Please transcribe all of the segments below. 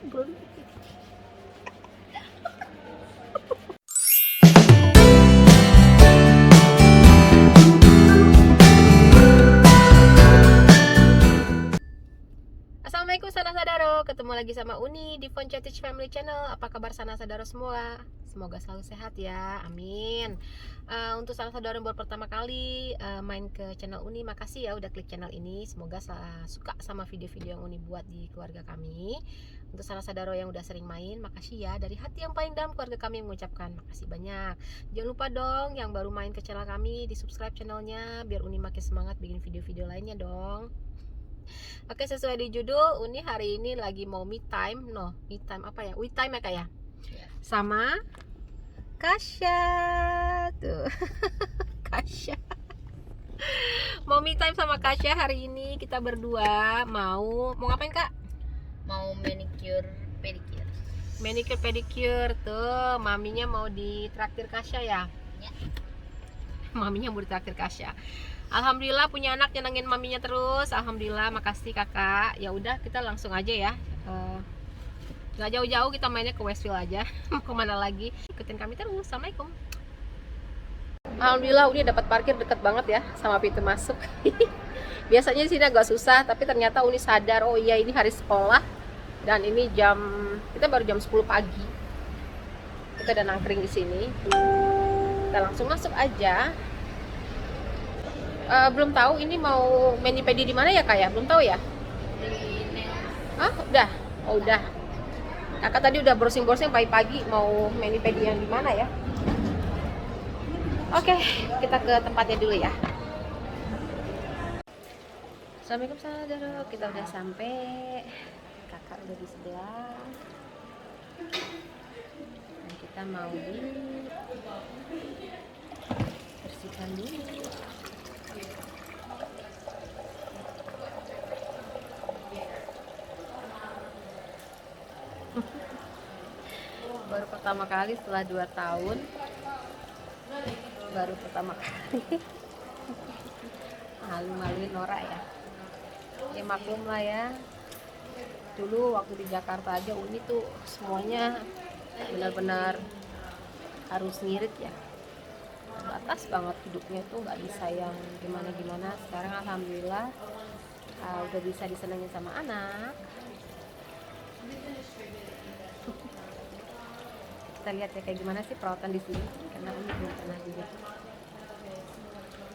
Bro. Assalamualaikum Sana Sadaro, ketemu lagi sama Uni di Foncetic Family Channel. Apa kabar Sana Sadaro semua? Semoga selalu sehat ya, amin. Untuk Sana Sadaro yang baru pertama kali main ke channel Uni, makasih ya udah klik channel ini. Semoga suka sama video-video yang Uni buat di keluarga kami. Untuk Sana Sadaro yang udah sering main, makasih ya. Dari hati yang paling dalam keluarga kami mengucapkan makasih banyak. Jangan lupa dong yang baru main ke channel kami, di subscribe channelnya biar Uni makin semangat bikin video-video lainnya dong. Oke, sesuai di judul, Uni hari ini lagi mau me time. Me time apa ya? We time ya kak ya? Sama Kasya tuh. Kasya mau me time sama Kasya hari ini. Kita berdua mau ngapain kak? Mau manicure pedicure. Manicure pedicure tuh. Maminya mau ditraktir Kasya ya? Ya. Maminya mau ditraktir Kasya. Alhamdulillah punya anak nyenengin maminya terus. Alhamdulillah, makasih kakak. Ya udah kita langsung aja ya. Nggak jauh-jauh, kita mainnya ke Westfield aja. Mau kemana lagi? Ikutin kami terus. Assalamualaikum. Alhamdulillah Uni dapat parkir deket banget ya sama pintu masuk. Biasanya sini agak susah, tapi ternyata Uni sadar, oh iya ini hari sekolah dan ini kita baru jam 10 pagi. Kita udah nangkring di sini. Kita langsung masuk aja. Belum tahu ini mau mani-pedi di mana ya kak ya? Belum tahu ya? Ah, udah. Oh, udah. Kakak tadi udah browsing-browsing pagi-pagi mau mani-pedi yang di mana ya? Oke, kita ke tempatnya dulu ya. Assalamualaikum saudara, kita udah sampai. Kakak udah di sebelah. Dan kita mau bersihkan dulu. Baru pertama kali setelah 2 tahun, baru pertama kali malu-maluin Nora ya. Ya maklum lah ya, dulu waktu di Jakarta aja Uni tuh semuanya benar-benar harus ngirit ya, batas banget hidupnya tuh, nggak bisa yang gimana-gimana. Sekarang alhamdulillah udah bisa disenengin sama anak. Kita lihat ya kayak gimana sih perawatan di sini, karena Uni belum pernah juga.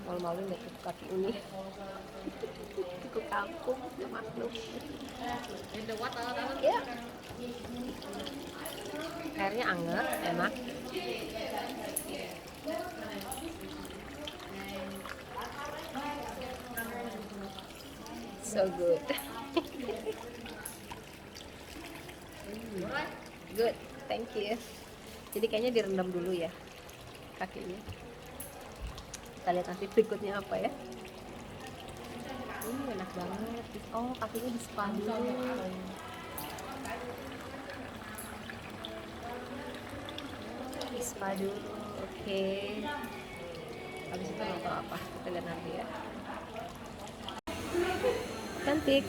Malu-malu nggak tutup kaki Uni. Cukup kampung, ya maklum. Ya. Airnya anget, enak. So good. Good, thank you. Jadi kayaknya direndam dulu ya kakinya. Kita lihat nanti berikutnya apa ya. Enak banget. Oh, kakinya di spa dulu. Di spa dulu. Oke. Habis itu nonton apa? Kita lihat nanti ya. Cantik.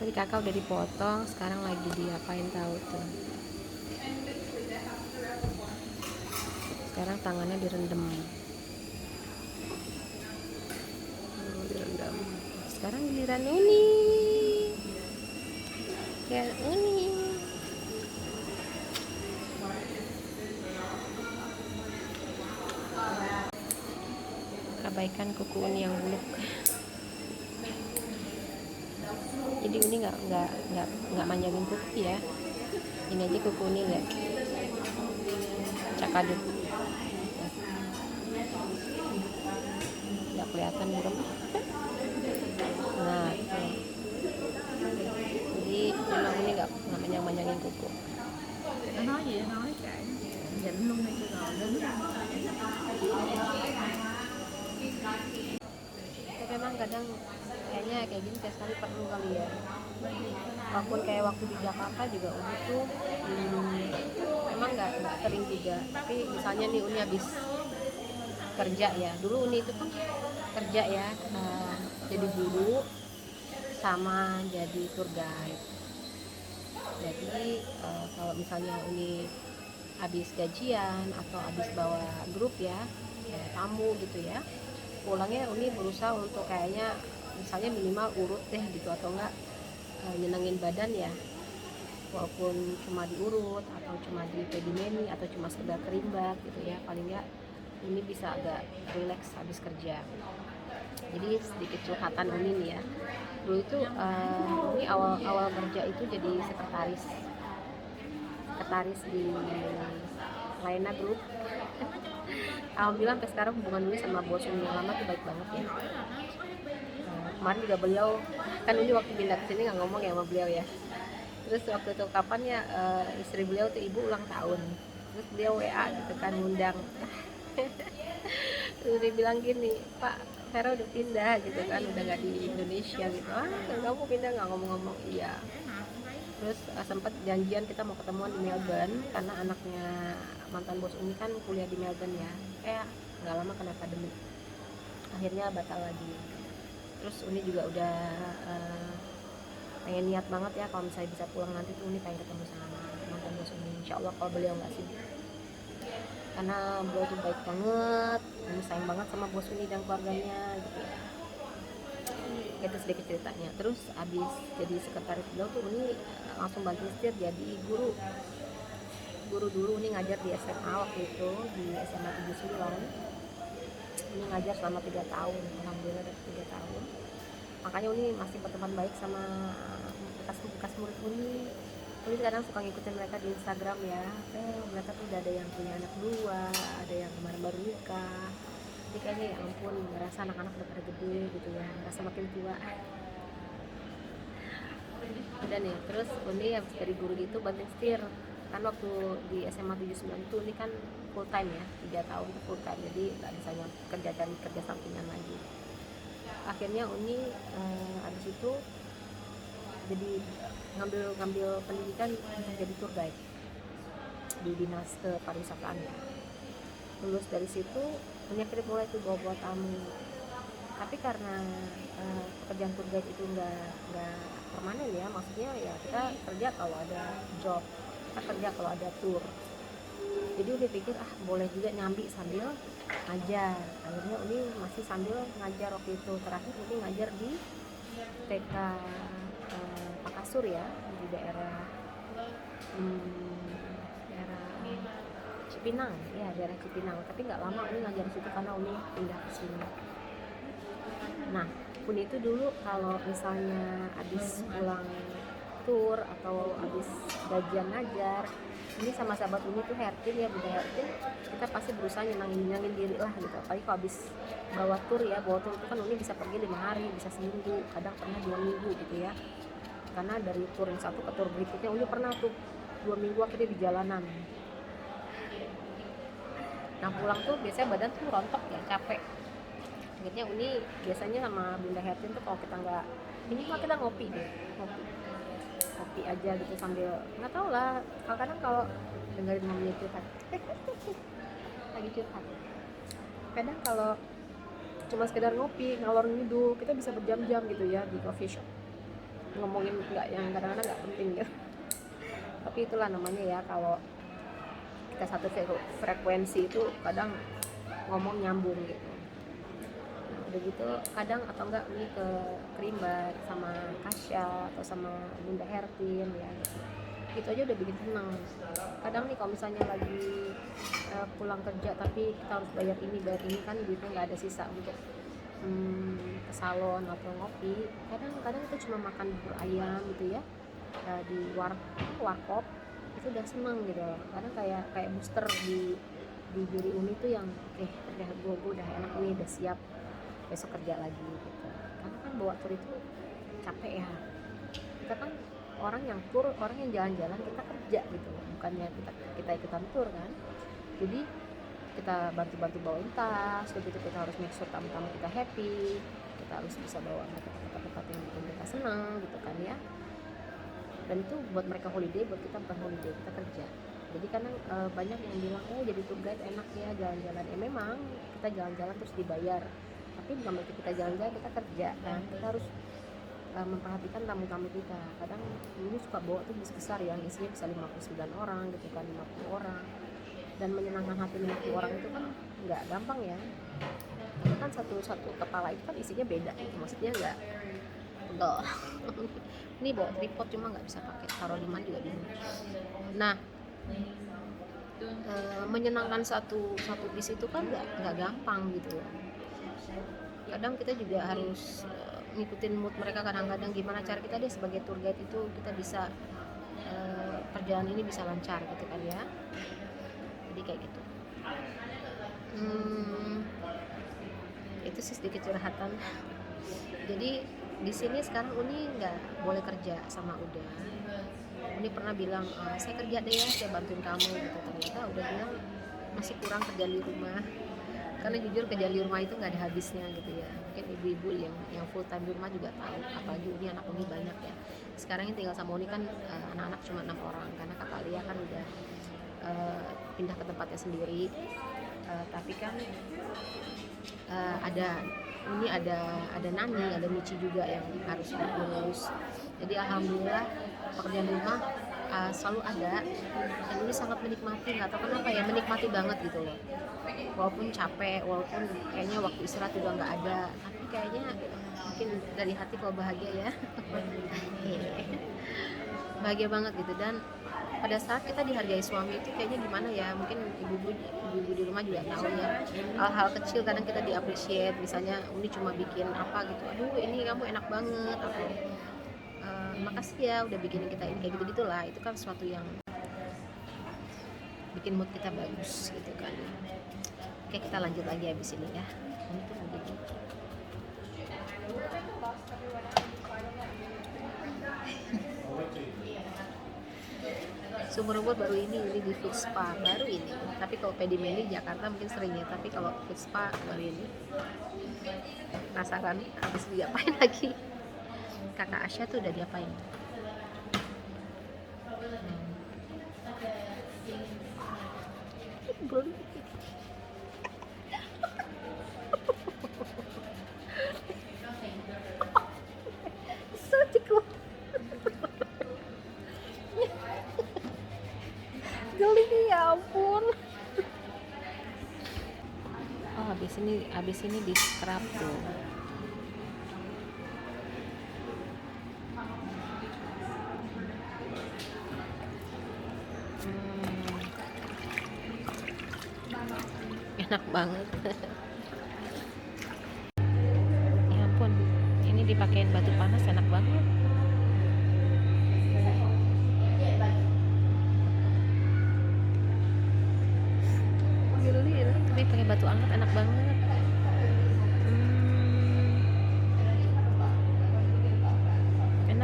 Tadi kakak udah dipotong, sekarang lagi diapain tahu tuh. Sekarang tangannya direndam. Direndam. Sekarang giliran Uni. Ya Uni. Abaikan kuku Uni yang buluk. Jadi Uni nggak manjangin kuku ya. Ini aja kuku Uni lihat. Cakadut. Nggak kelihatan burem. Nah, tuh. Jadi memang Uni nggak manjangin kuku. Nó nói gì nói kệ, dịnh luôn đi cho rồi đứng. Tapi memang kadang kayaknya kayak gini tiap kali perlu kali ya. Walaupun kayak waktu di Jakarta juga Uni tuh memang nggak sering juga. Tapi misalnya nih Uni habis kerja ya, dulu Uni itu kan kerja ya, jadi guru sama jadi tour guide. Jadi kalau misalnya Uni habis gajian atau habis bawa grup ya, tamu gitu ya, pulangnya Uni berusaha untuk kayaknya misalnya minimal urut deh gitu, atau enggak nyenengin badan ya, walaupun cuma diurut atau cuma di pedimeni atau cuma sekedar kerimbat gitu ya, paling nggak ini bisa agak rileks habis kerja. Jadi sedikit curhatan Uni nih ya, dulu itu Uni awal kerja itu jadi sekretaris di Laina Group. Alhamdulillah sampai sekarang hubungan Uni sama bos Uni yang lama tuh baik banget ya. Kemarin juga beliau kan, Uni waktu pindah ke sini nggak ngomong ya sama beliau ya, terus waktu itu kapan ya, istri beliau tuh ibu ulang tahun, terus beliau WA gitu kan, ngundang. Terus dia bilang gini, Pak Vera udah pindah gitu kan, udah nggak di Indonesia gitu. Kamu pindah nggak? Ngomong-ngomong iya. Terus sempat janjian kita mau ketemuan di Melbourne karena anaknya mantan bos Uni kan kuliah di Melbourne ya. Nggak lama kena pandemi, akhirnya batal lagi. Terus Uni juga udah pengen niat banget ya kalau misalnya bisa pulang nanti tuh Uni pengen ketemu sama mantan bos Uni, insya Allah kalau beliau nggak sibuk, karena beliau tuh baik banget, Uni sayang banget sama bos Uni dan keluarganya gitu ya. Itu sedikit ceritanya. Terus abis jadi sekretaris beliau tuh Uni langsung bantu setir jadi guru dulu. Uni ngajar di SMA waktu itu, di SMA 79. Uni ngajar selama 3 tahun, alhamdulillah dari 3 tahun. Makanya Uni masih berteman baik sama bekas murid Uni. Uni kadang suka ngikutin mereka di Instagram ya. Mereka tuh udah ada yang punya anak 2, ada yang kemarin baru nikah. Jadi kayaknya ya ampun, ngerasa anak-anak udah pada gede gitu ya, ngerasa makin tua. Udah nih, terus Uni habis dari guru gitu banting setir. Kan waktu di SMA 79 itu Uni kan full time ya, 3 tahun itu full time, jadi nggak bisa kerja sampingan lagi. Akhirnya Uni habis itu jadi ngambil pendidikan untuk jadi tour guide di dinas kepariwisataan ya. Lulus dari situ Uni akhirnya mulai tuh bawa tamu. Tapi karena pekerjaan tour guide itu nggak permanen ya, maksudnya ya kita kerja kalau ada job, kita kerja kalau ada tour. Jadi udah pikir boleh juga nyambi sambil ngajar. Akhirnya Uni masih sambil ngajar waktu itu. Terakhir Uni ngajar di TK Pakasur ya, di daerah Cipinang ya, daerah Cipinang. Tapi nggak lama Uni ngajar di situ karena Uni pindah ke sini. Nah, Uni itu dulu kalau misalnya habis pulang tour atau habis gajian ngajar, ini sama sahabat Uni tuh Hertin ya, Bunda Hertin, kita pasti berusaha nyenangin diri lah gitu. Apalagi kalau habis bawa tour itu kan Uni bisa pergi 5 hari, bisa seminggu, kadang pernah 2 minggu gitu ya. Karena dari tour yang satu ke tour berikutnya Uni pernah tuh 2 minggu akhirnya di jalanan. Nah pulang tuh biasanya badan tuh rontok ya, capek. Akhirnya Uni biasanya sama Bunda Hertin tuh kalau kita nggak, minimal kita ngopi aja gitu sambil, nggak tau lah, kadang kalau dengerin maminya curhat lagi curhat, kadang kalau cuma sekedar ngopi ngalor ngidul kita bisa berjam-jam gitu ya di coffee shop ngomongin nggak, yang kadang-kadang nggak penting gitu. Tapi itulah namanya ya, kalau kita satu frekuensi itu kadang ngomong nyambung gitu. Udah gitu kadang atau enggak nih ke Kerimbat sama Kasya atau sama Bunda Hertin ya gitu aja udah bikin senang. Kadang nih kalau misalnya lagi pulang kerja tapi kita harus bayar ini kan duitnya nggak ada sisa untuk ke salon atau ngopi, kadang itu cuma makan bubur ayam gitu ya, di warkop itu udah senang gitu. Kadang kayak booster di diri Uni tuh yang gue udah enak nih, udah siap besok kerja lagi gitu. Karena kan bawa tur itu capek ya, kita kan orang yang tur, orang yang jalan-jalan, kita kerja gitu, bukannya kita ikutan tur kan. Jadi kita bantu bawain tas, begitu kita harus make sure tamu-tamu kita happy, kita harus bisa bawa mereka ke tempat-tempat yang bikin mereka senang gitu kan ya. Dan itu buat mereka holiday, buat kita bukan holiday, kita kerja. Jadi kadang banyak yang bilang jadi tour guide enak ya jalan-jalan. Memang kita jalan-jalan terus dibayar, tapi bukan berarti kita jalan-jalan kita kerja kan. Kita harus memperhatikan tamu-tamu kita. Kadang ini suka bawa tuh bis besar yang isinya bisa 59 orang gitu kan, 50 orang, dan menyenangkan hati 50 orang itu kan nggak gampang ya, karena kan satu kepala itu kan isinya beda gitu, maksudnya nggak tebal. Ini bawa tripod cuma nggak bisa pakai, taruh di mana juga bingung. Nah, menyenangkan satu bis itu kan nggak gampang gitu. Kadang kita juga harus ngikutin mood mereka. Kadang-kadang gimana cara kita deh sebagai tour guide itu kita bisa perjalanan ini bisa lancar gitu kan ya. Jadi kayak gitu. Itu sih sedikit curhatan. Jadi di sini sekarang Uni nggak boleh kerja sama Uda. Uni pernah bilang saya kerja deh ya, saya bantuin kamu gitu. Ternyata udah bilang masih kurang kerjaan di rumah, karena jujur kerjaan di rumah itu nggak ada habisnya gitu ya. Mungkin ibu-ibu yang full time di rumah juga tahu, apalagi Uni anak Uni banyak ya. Sekarang yang tinggal sama Uni kan anak-anak cuma 6 orang, karena kakak Lia kan udah pindah ke tempatnya sendiri. Tapi kan ada Nani, ada Michi juga yang harus diurus. Jadi alhamdulillah pekerjaan rumah selalu ada, dan ini sangat menikmati. Nggak tahu kenapa ya, menikmati banget gitu loh. Walaupun capek, walaupun kayaknya waktu istirahat juga nggak ada, tapi kayaknya mungkin dari hati kalau bahagia ya. Bahagia banget gitu. Dan pada saat kita dihargai suami itu kayaknya gimana ya, mungkin ibu-ibu di rumah juga tahu ya, hal-hal kecil kadang kita di-appreciate. Misalnya Uni cuma bikin apa gitu, aduh ini kamu enak banget, atau makasih ya udah bikinin kita ini, kayak gitu gitulah. Itu kan sesuatu yang bikin mood kita bagus gitu kan. Oke, kita lanjut lagi habis ini ya. Ini tuh mau jadi sumur rumput baru ini di food spa baru ini. Tapi kalau pedimeni di Jakarta mungkin sering ya, tapi kalau food spa baru ini. Penasaran habis diapain lagi? Kakak Asya tuh udah diapain? Belum. Sotiku. Geli ya ampun. Oh, habis ini di scrub tuh. Enak banget. Ya ampun, ini dipakein batu panas enak banget. Gila, tapi pakai batu anget enak banget.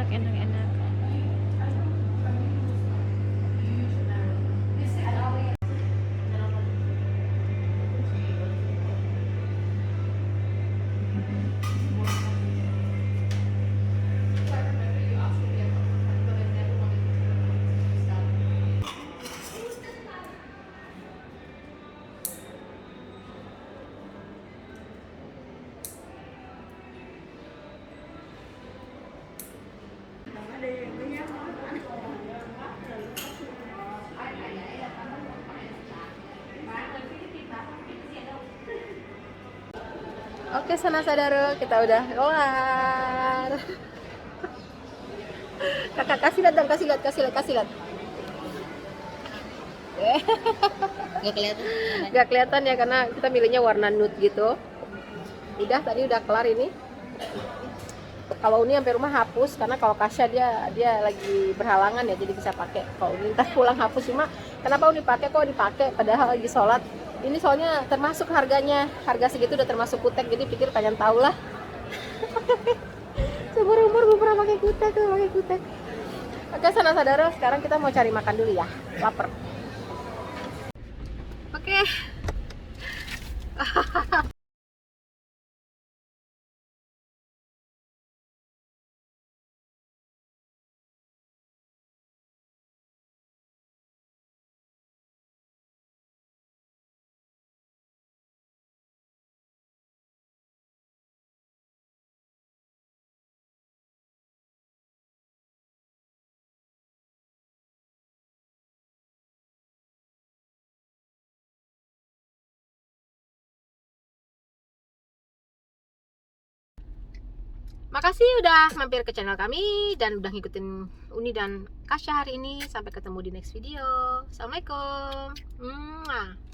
Enak. Oke, sana saudara, kita udah kelar. Kakak kasih lihat dong, kasih lihat. Gak kelihatan ya, karena kita milihnya warna nude gitu. Tadi udah kelar ini. Kalau Uni sampai rumah hapus, karena kalau Kasya dia lagi berhalangan ya, jadi bisa pakai. Kalau Uni ntar pulang hapus. Cuma kenapa Uni pakai, kok dipakai padahal lagi sholat. Ini soalnya termasuk harga segitu udah termasuk kutek, jadi pikir kalian tahu lah. Seumur umur gue pernah pakai kutek. Oke, sana saudara, sekarang kita mau cari makan dulu ya, lapar. Oke. Makasih udah mampir ke channel kami dan udah ngikutin Uni dan Kasya hari ini. Sampai ketemu di next video. Assalamualaikum. Mwah.